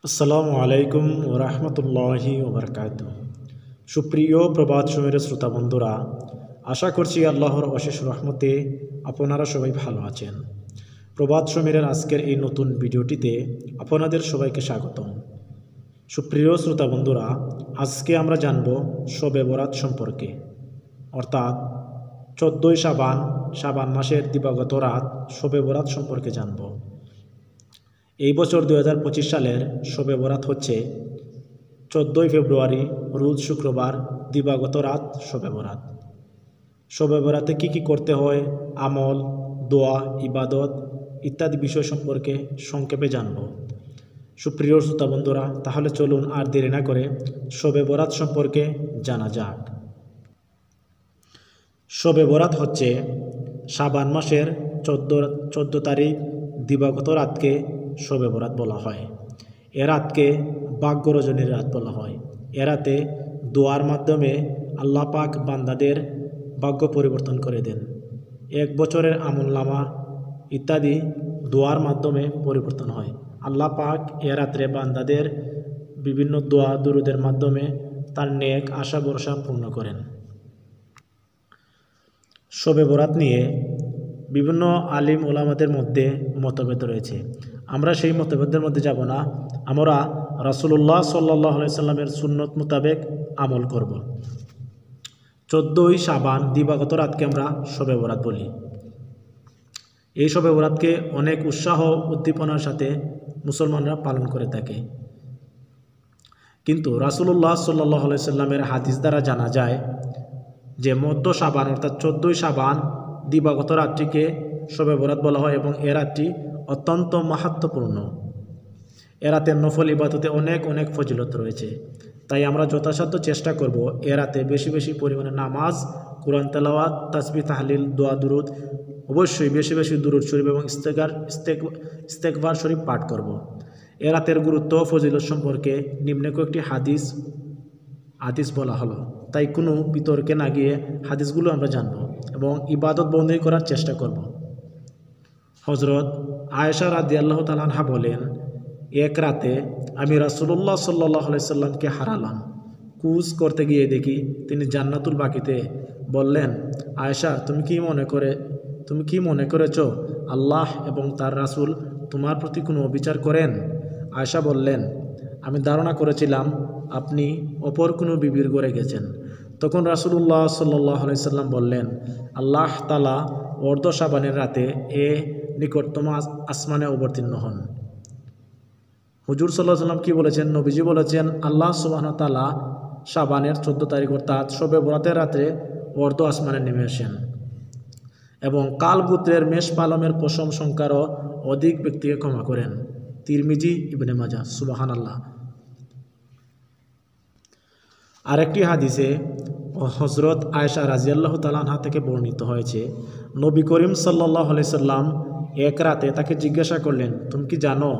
আসসালামু আলাইকুম ওরহমতুল্লাহি ওবরকাতুহ। সুপ্রিয় প্রবাদ সময়ের শ্রোতা বন্ধুরা, আশা করছি আল্লাহর অশেষ রহমতে আপনারা সবাই ভালো আছেন। প্রবাদ সময়ের আজকের এই নতুন ভিডিওটিতে আপনাদের সবাইকে স্বাগতম। সুপ্রিয় শ্রোতা বন্ধুরা, আজকে আমরা জানব শবে বরাত সম্পর্কে, অর্থাৎ 14ই শাবান মাসের দিবাগত রাত শবে বরাত সম্পর্কে জানব। এই বছর 2025 সালের শবে বরাত হচ্ছে 14ই ফেব্রুয়ারি, রোজ শুক্রবার, দিবাগত রাত শবে বরাত। শবে বরাতে কী কী করতে হয়, আমল, দোয়া, ইবাদত ইত্যাদি বিষয় সম্পর্কে সংক্ষেপে জানব। সুপ্রিয় শ্রোতা বন্ধুরা, তাহলে চলুন আর দেরি না করে শবে বরাত সম্পর্কে জানা যাক। শবে বরাত হচ্ছে শাবান মাসের 14 তারিখ দিবাগত রাতকে শবে বরাত বলা হয়। এ রাতকে ভাগ্য রজনীর রাত বলা হয়। এ রাতে দোয়ার মাধ্যমে আল্লাহ পাক বান্দাদের ভাগ্য পরিবর্তন করে দেন। এক বছরের আমলনামা ইত্যাদি দোয়ার মাধ্যমে পরিবর্তন হয়। আল্লাহ পাক এ রাত্রে বান্দাদের বিভিন্ন দোয়া দুরুদের মাধ্যমে তার নেক আশা ভরসা পূর্ণ করেন। শবে বরাত নিয়ে বিভিন্ন আলিম ওলামাদের মধ্যে মতভেদ রয়েছে। আমরা সেই মতভেদের মধ্যে যাব না, আমরা রাসূলুল্লাহ সাল্লাল্লাহু আলাইহি সাল্লামের সুন্নত মোতাবেক আমল করব। 14ই শাবান দিবাগত রাতকে আমরা শবে বরাত বলি। এই শবে বরাতকে অনেক উৎসাহ উদ্দীপনার সাথে মুসলমানরা পালন করে থাকে। কিন্তু রাসূলুল্লাহ সাল্লাল্লাহু আলাইহি সাল্লামের হাদিস দ্বারা জানা যায় যে মধ্য শাবান অর্থাৎ 14ই শাবান দিবাগত রাতটিকে শবে বরাত বলা হয় এবং এ রাতটি অত্যন্ত মাহাত্ম্যপূর্ণ। এ রাতের নফল ইবাদতে অনেক অনেক ফজিলত রয়েছে। তাই আমরা যথাসাধ্য চেষ্টা করব এ রাতে বেশি বেশি পরিমাণে নামাজ, কোরআন তেলাওয়াত, তাসবিহ, তাহলিল, দোয়া দুরুদ, অবশ্যই বেশি বেশি দুরুদ শরীফ এবং ইস্তেগফার শরীফ পাঠ করব। এ রাতের গুরুত্ব ফজিলত সম্পর্কে নিম্নে কয়েকটি হাদিস বলা হলো। তাই কোনো বিতর্কে না গিয়ে হাদিসগুলো আমরা জানব এবং ইবাদত বন্দী করার চেষ্টা করব। হযরত আয়েশা রাদিয়াল্লাহু তাআলা আনহা বলেন, এক রাতে আমি রাসূলুল্লাহ সাল্লাল্লাহু আলাইহি সাল্লামকে হারালাম। কুজ করতে গিয়ে দেখি তিনি জান্নাতুল বাকিতে। বললেন, আয়েশা, তুমি কি মনে করেছ আল্লাহ এবং তার রাসূল তোমার প্রতি কোনো অবিচার করেন? আয়েশা বললেন, আমি ধারণা করেছিলাম আপনি অপর কোনো বিবির ঘরে গেছেন। তখন রাসূলুল্লাহ সাল্লাল্লাহু আলাইহি সাল্লাম বললেন, আল্লাহ তাআলা অর্ধ শাবানের রাতে নিকটতম আসমানে অবতীর্ণ হন। হুজুর সাল্লাল্লাহু আলাইহি সাল্লাম কি বলেছেন? নবীজি বলেছেন, আল্লাহ সুবহানাহু ওয়া তাআলা শাবানের 14 তারিখ অর্থাৎ শবে বরাতের রাতে অর্ধ আসমানে নেমে আসেন এবং কাল গোত্রের মেষ পালমের পশম সংখ্যারও অধিক ব্যক্তিকে ক্ষমা করেন। তিরমিজি, ইবনে মাজাহ। সুবহানাল্লাহ। আরেকটি হাদিসে হযরত আয়েশা রাদিয়াল্লাহু তাআলা আনহা থেকে বর্ণিত হয়েছে, নবী করিম সাল্লাল্লাহু আলাইহি সাল্লাম এক রাতে তাকে জিজ্ঞাসা করলেন, তুমি কি জানো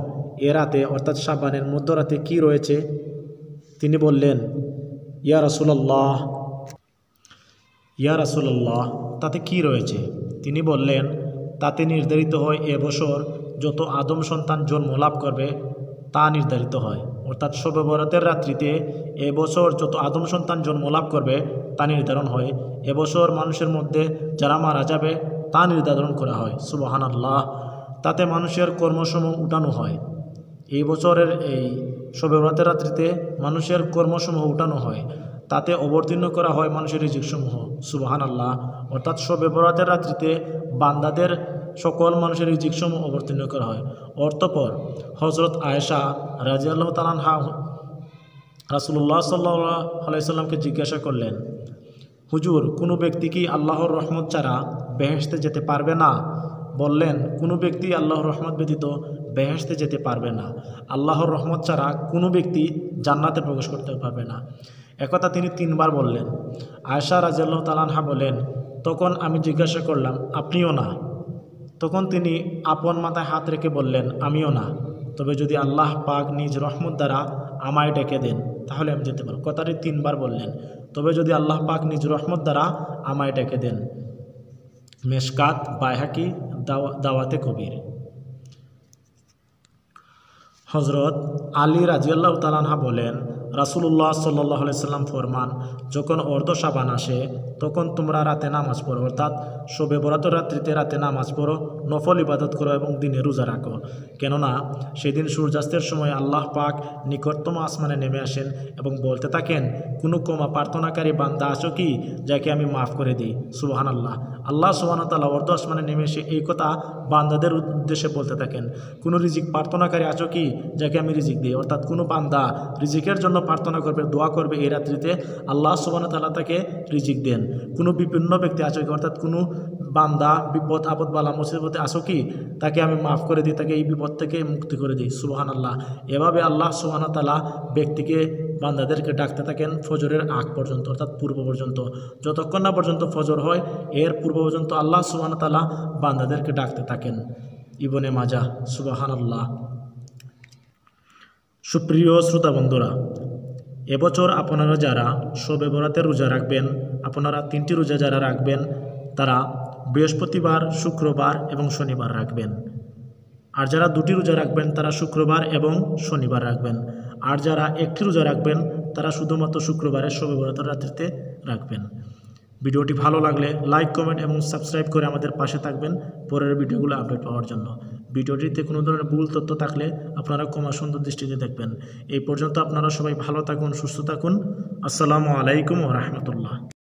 এ রাতে অর্থাৎ শাবানের মধ্যরাতে কি রয়েছে? তিনি বললেন, ইয়া রাসূলুল্লাহ, তাতে কি রয়েছে? তিনি বললেন, তাতে নির্ধারিত হয় এবছর যত আদম সন্তান জন্ম লাভ করবে তা নির্ধারিত হয়। অর্থাৎ শবে বরাতের রাত্রিতে এবছর যত আদম সন্তান জন্ম লাভ করবে তা নির্ধারণ হয়। এবছর মানুষের মধ্যে যারা মারা যাবে তা নির্ধারণ করা হয়। সুবহানাল্লাহ। তাতে মানুষের কর্মসমূহ উঠানো হয়। এই বছরের এই শবে বরাতের রাত্রিতে মানুষের কর্মসমূহ উঠানো হয়। তাতে অবতীর্ণ করা হয় মানুষের রিজিকসমূহ। সুবহানাল্লাহ। অর্থাৎ শবে বরাতের রাত্রিতে বান্দাদের সকল মানুষের রিজিকসমূহ অবতীর্ণ করা হয়। অতঃপর হযরত আয়েশা রাদিয়াল্লাহু তাআলা আনহা রাসূলুল্লাহ সাল্লাল্লাহু আলাইহি সাল্লামকে জিজ্ঞাসা করলেন, হুজুর, কোনো ব্যক্তি কি আল্লাহর রহমত ছাড়া বেহেশতে যেতে পারবে না? বললেন, কোনো ব্যক্তি আল্লাহর রহমত ব্যতীত বেহেশতে যেতে পারবে না। আল্লাহর রহমত ছাড়া কোনো ব্যক্তি জান্নাতে প্রবেশ করতে পারবে না। একথা তিনি 3 বার বললেন। আয়েশা রাদিয়াল্লাহু তাআলা আনহা বলেন, তখন আমি জিজ্ঞাসা করলাম, আপনিও না? তখন তিনি আপন মাথায় হাত রেখে বললেন, আমিও না। তবে যদি আল্লাহ পাক নিজ রহমত দ্বারা আমায় ডেকে দেন তাহলে আমি যেতে পারব। কথাটি 3 বার বললেন, তবে যদি আল্লাহ পাক নিজ রহমত দ্বারা আমায় ডেকে দেন। মেশকাত, বাইহাকি, দাওয়াতে কবির। হজরত আলী রাজিয়াল্লাহু তাআলা আনহু বলেন, রাসূলুল্লাহ সাল্লাল্লাহু আলাইহি সাল্লাম ফরমান, যখন অর্ধ শাবান আসে তখন তোমরা রাতে নামাজ পড়ো, অর্থাৎ শবে বরাতের রাত্রিতে রাতে নামাজ পড়ো, নফল ইবাদত করো এবং দিনে রোজা রাখো। কেননা সেদিন সূর্যাস্তের সময় আল্লাহ পাক নিকটতম আসমানে নেমে আসেন এবং বলতে থাকেন, কোনো ক্ষমা প্রার্থনাকারী বান্দা আছো কি যাকে আমি মাফ করে দিই? সুবহানাল্লাহ। আল্লাহ সুবহানাহু ওয়া তাআলা অর্ধ আসমানে নেমে এসে এই কথা বান্দাদের উদ্দেশ্যে বলতে থাকেন, কোনো রিজিক প্রার্থনাকারী আছো কি যাকে আমি রিজিক দিই? অর্থাৎ কোনো বান্দা রিজিকের জন্য প্রার্থনা করবে, দোয়া করবে এই রাত্রিতে, আল্লাহ সুবহানাহু ওয়া তাআলা তাকে রিজিক দেন। কোনো বিপন্ন ব্যক্তি আছো কি, অর্থাৎ কোনো বান্দা বিপদ আপদ বালা মুসিবতে আসো কি, তাকে আমি মাফ করে দিই, তাকে এই বিপদ থেকে মুক্তি করে দিই। সুবহানাল্লাহ। এভাবে আল্লাহ সুবহানাহু ওয়া তাআলা ব্যক্তিকে বান্দাদেরকে ডাকতে থাকেন ফজরের আগ পর্যন্ত, অর্থাৎ পূর্ব পর্যন্ত। যতক্ষণ না পর্যন্ত ফজর হয় এর পূর্ব পর্যন্ত আল্লাহ সুবহানাহু ওয়া তাআলা বান্দাদেরকে ডাকতে থাকেন। ইবনে মাজাহ। সুবহানাল্লাহ। সুপ্রিয় শ্রোতা বন্ধুরা, এবছর আপনারা যারা শবে বরাতের রোজা রাখবেন, আপনারা 3টি রোজা যারা রাখবেন তারা বৃহস্পতিবার, শুক্রবার এবং শনিবার রাখবেন। আর যারা 2টি রোজা রাখবেন তারা শুক্রবার এবং শনিবার রাখবেন। আর যারা 1টি রোজা রাখবেন তারা শুধুমাত্র শুক্রবারের শবে বরাতের রাত্রিতে রাখবেন। ভিডিওটি ভালো লাগলে লাইক, কমেন্ট এবং সাবস্ক্রাইব করে আমাদের পাশে থাকবেন পরের ভিডিওগুলো আপডেট পাওয়ার জন্য। ভিডিওটিতে কোনো ধরনের ভুল তথ্য থাকলে আপনারা ক্ষমা সুন্দর দৃষ্টিতে দেখবেন। এই পর্যন্ত আপনারা সবাই ভালো থাকুন, সুস্থ থাকুন। আসসালামু আলাইকুম ওয়া রাহমাতুল্লাহ।